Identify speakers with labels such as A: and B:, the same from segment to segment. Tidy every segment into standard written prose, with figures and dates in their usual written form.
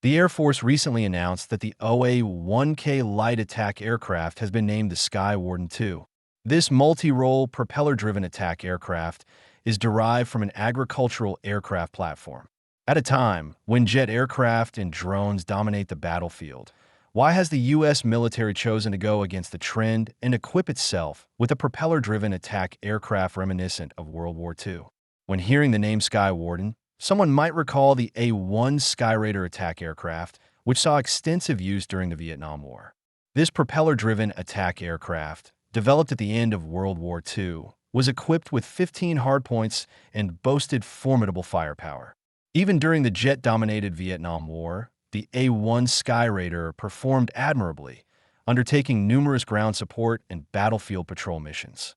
A: The Air Force recently announced that the OA-1K light attack aircraft has been named the Sky Warden II. This multi-role, propeller-driven attack aircraft is derived from an agricultural aircraft platform. At a time when jet aircraft and drones dominate the battlefield, why has the U.S. military chosen to go against the trend and equip itself with a propeller-driven attack aircraft reminiscent of World War II? When hearing the name Sky Warden, someone might recall the A-1 Skyraider attack aircraft, which saw extensive use during the Vietnam War. This propeller-driven attack aircraft, developed at the end of World War II, was equipped with 15 hardpoints and boasted formidable firepower. Even during the jet-dominated Vietnam War, the A-1 Skyraider performed admirably, undertaking numerous ground support and battlefield patrol missions.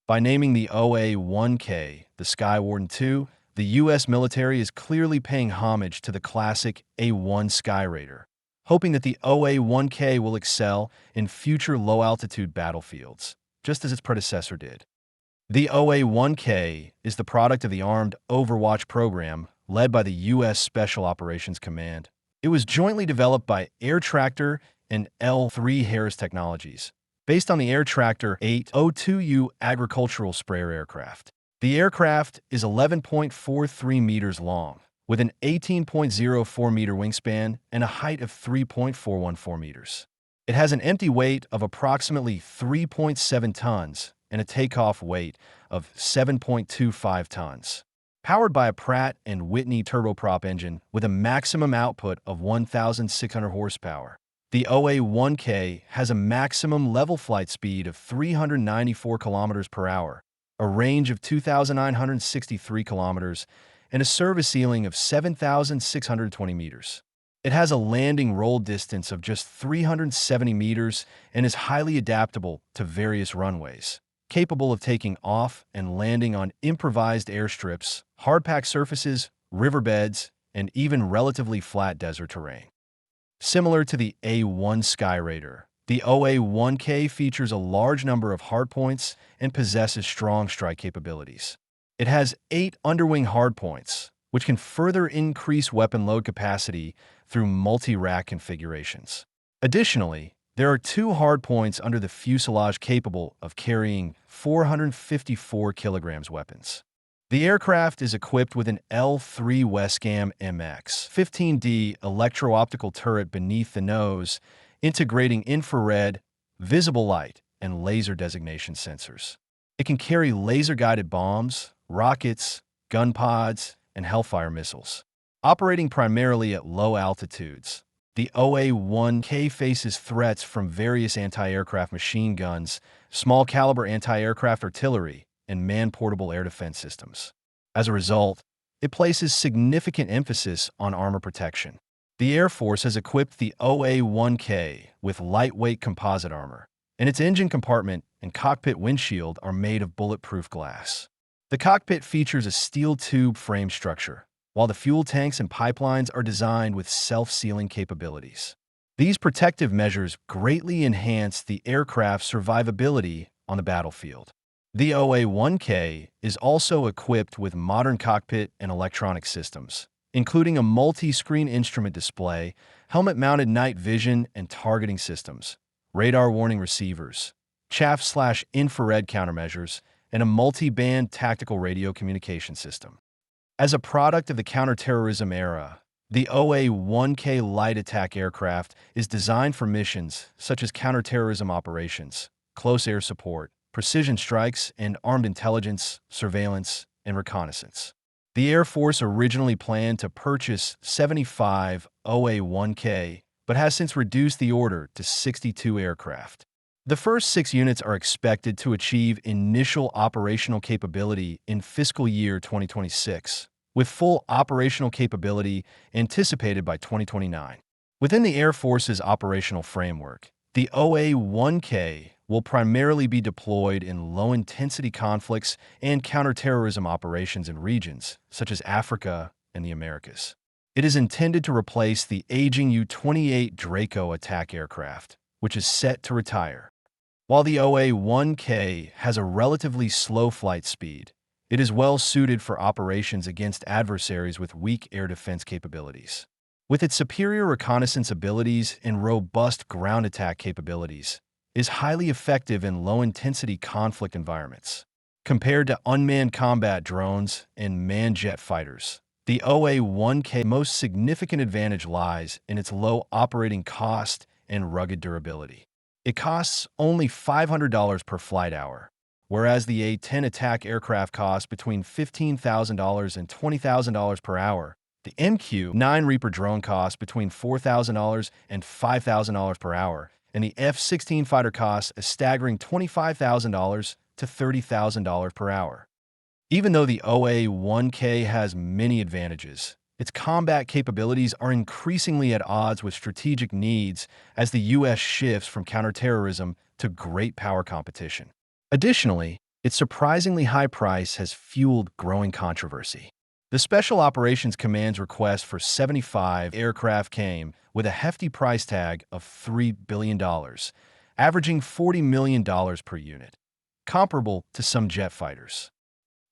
A: By naming the OA-1K the Sky Warden II, the U.S. military is clearly paying homage to the classic A-1 Skyraider, hoping that the OA-1K will excel in future low-altitude battlefields, just as its predecessor did. The OA-1K is the product of the armed Overwatch program led by the U.S. Special Operations Command. It was jointly developed by Air Tractor and L3Harris Technologies, based on the Air Tractor 802U agricultural sprayer aircraft. The aircraft is 11.43 meters long, with an 18.04 meter wingspan and a height of 3.414 meters. It has an empty weight of approximately 3.7 tons and a takeoff weight of 7.25 tons. Powered by a Pratt & Whitney turboprop engine with a maximum output of 1,600 horsepower, the OA-1K has a maximum level flight speed of 394 kilometers per hour, a range of 2,963 kilometers, and a service ceiling of 7,620 meters. It has a landing roll distance of just 370 meters and is highly adaptable to various runways, capable of taking off and landing on improvised airstrips, hard-packed surfaces, riverbeds, and even relatively flat desert terrain. Similar to the A-1 Skyraider, the OA-1K features a large number of hardpoints and possesses strong strike capabilities. It has 8 underwing hardpoints, which can further increase weapon load capacity through multi-rack configurations. Additionally, there are 2 hardpoints under the fuselage capable of carrying 454 kilograms weapons. The aircraft is equipped with an L3 Wescam MX 15D electro-optical turret beneath the nose, integrating infrared, visible light, and laser designation sensors. It can carry laser-guided bombs, rockets, gun pods, and Hellfire missiles. Operating primarily at low altitudes, the OA-1K faces threats from various anti-aircraft machine guns, small-caliber anti-aircraft artillery, and man-portable air defense systems. As a result, it places significant emphasis on armor protection. The Air Force has equipped the OA-1K with lightweight composite armor, and its engine compartment and cockpit windshield are made of bulletproof glass. The cockpit features a steel tube frame structure, while the fuel tanks and pipelines are designed with self-sealing capabilities. These protective measures greatly enhance the aircraft's survivability on the battlefield. The OA-1K is also equipped with modern cockpit and electronic systems, including a multi-screen instrument display, helmet-mounted night vision and targeting systems, radar warning receivers, chaff/infrared countermeasures, and a multi-band tactical radio communication system. As a product of the counterterrorism era, the OA-1K light attack aircraft is designed for missions such as counterterrorism operations, close air support, precision strikes, and armed intelligence, surveillance, and reconnaissance. The Air Force originally planned to purchase 75 OA-1K, but has since reduced the order to 62 aircraft. The first 6 units are expected to achieve initial operational capability in fiscal year 2026, with full operational capability anticipated by 2029. Within the Air Force's operational framework, the OA-1K will primarily be deployed in low-intensity conflicts and counterterrorism operations in regions such as Africa and the Americas. It is intended to replace the aging U-28 Draco attack aircraft, which is set to retire. While the OA-1K has a relatively slow flight speed, it is well suited for operations against adversaries with weak air defense capabilities. With its superior reconnaissance abilities and robust ground attack capabilities, is highly effective in low-intensity conflict environments. Compared to unmanned combat drones and manned jet fighters, the OA-1K most significant advantage lies in its low operating cost and rugged durability. It costs only $500 per flight hour, whereas the A-10 attack aircraft costs between $15,000 and $20,000 per hour. The MQ-9 Reaper drone costs between $4,000 and $5,000 per hour, and the F-16 fighter costs a staggering $25,000 to $30,000 per hour. Even though the OA-1K has many advantages, its combat capabilities are increasingly at odds with strategic needs as the U.S. shifts from counterterrorism to great power competition. Additionally, its surprisingly high price has fueled growing controversy. The Special Operations Command's request for 75 aircraft came with a hefty price tag of $3 billion, averaging $40 million per unit, comparable to some jet fighters.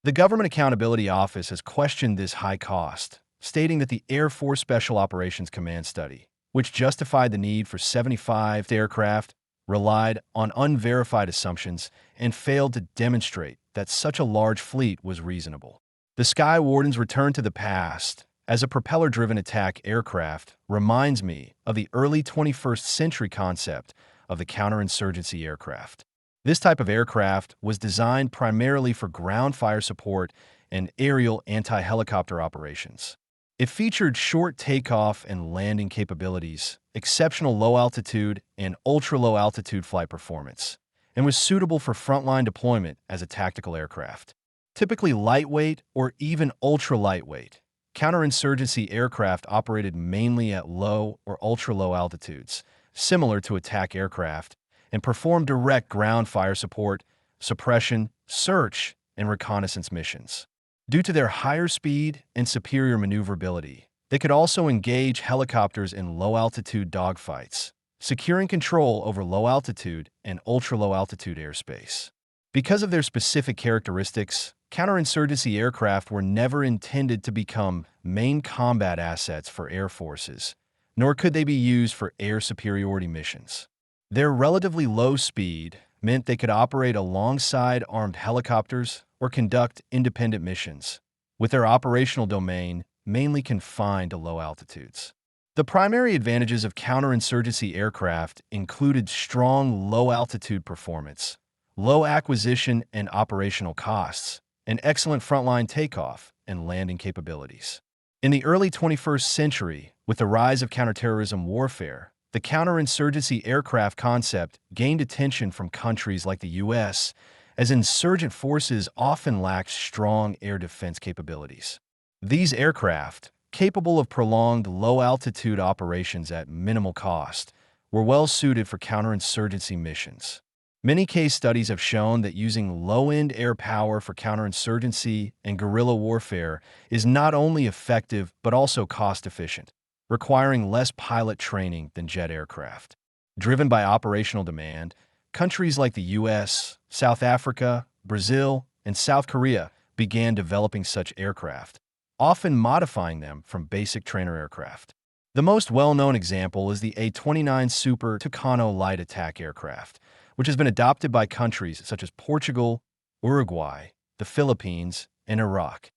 A: The Government Accountability Office has questioned this high cost, stating that the Air Force Special Operations Command study, which justified the need for 75 aircraft, relied on unverified assumptions and failed to demonstrate that such a large fleet was reasonable. The Sky Warden's return to the past as a propeller-driven attack aircraft reminds me of the early 21st century concept of the counterinsurgency aircraft. This type of aircraft was designed primarily for ground fire support and aerial anti-helicopter operations. It featured short takeoff and landing capabilities, exceptional low-altitude and ultra-low-altitude flight performance, and was suitable for frontline deployment as a tactical aircraft. Typically lightweight or even ultra-lightweight, counterinsurgency aircraft operated mainly at low or ultra-low altitudes, similar to attack aircraft, and performed direct ground fire support, suppression, search, and reconnaissance missions. Due to their higher speed and superior maneuverability, they could also engage helicopters in low-altitude dogfights, securing control over low-altitude and ultra-low-altitude airspace. Because of their specific characteristics, counterinsurgency aircraft were never intended to become main combat assets for air forces, nor could they be used for air superiority missions. Their relatively low speed meant they could operate alongside armed helicopters or conduct independent missions, with their operational domain mainly confined to low altitudes. The primary advantages of counterinsurgency aircraft included strong low-altitude performance, low acquisition and operational costs, and excellent frontline takeoff and landing capabilities. In the early 21st century, with the rise of counterterrorism warfare, the counterinsurgency aircraft concept gained attention from countries like the U.S., as insurgent forces often lacked strong air defense capabilities. These aircraft, capable of prolonged low-altitude operations at minimal cost, were well suited for counterinsurgency missions. Many case studies have shown that using low-end air power for counterinsurgency and guerrilla warfare is not only effective but also cost-efficient, requiring less pilot training than jet aircraft. Driven by operational demand, countries like the U.S., South Africa, Brazil, and South Korea began developing such aircraft, often modifying them from basic trainer aircraft. The most well-known example is the A-29 Super Tucano light attack aircraft, which has been adopted by countries such as Portugal, Uruguay, the Philippines, and Iraq.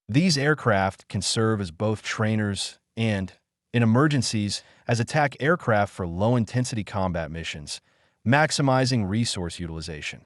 A: These aircraft can serve as both trainers and, in emergencies, as attack aircraft for low-intensity combat missions, maximizing resource utilization.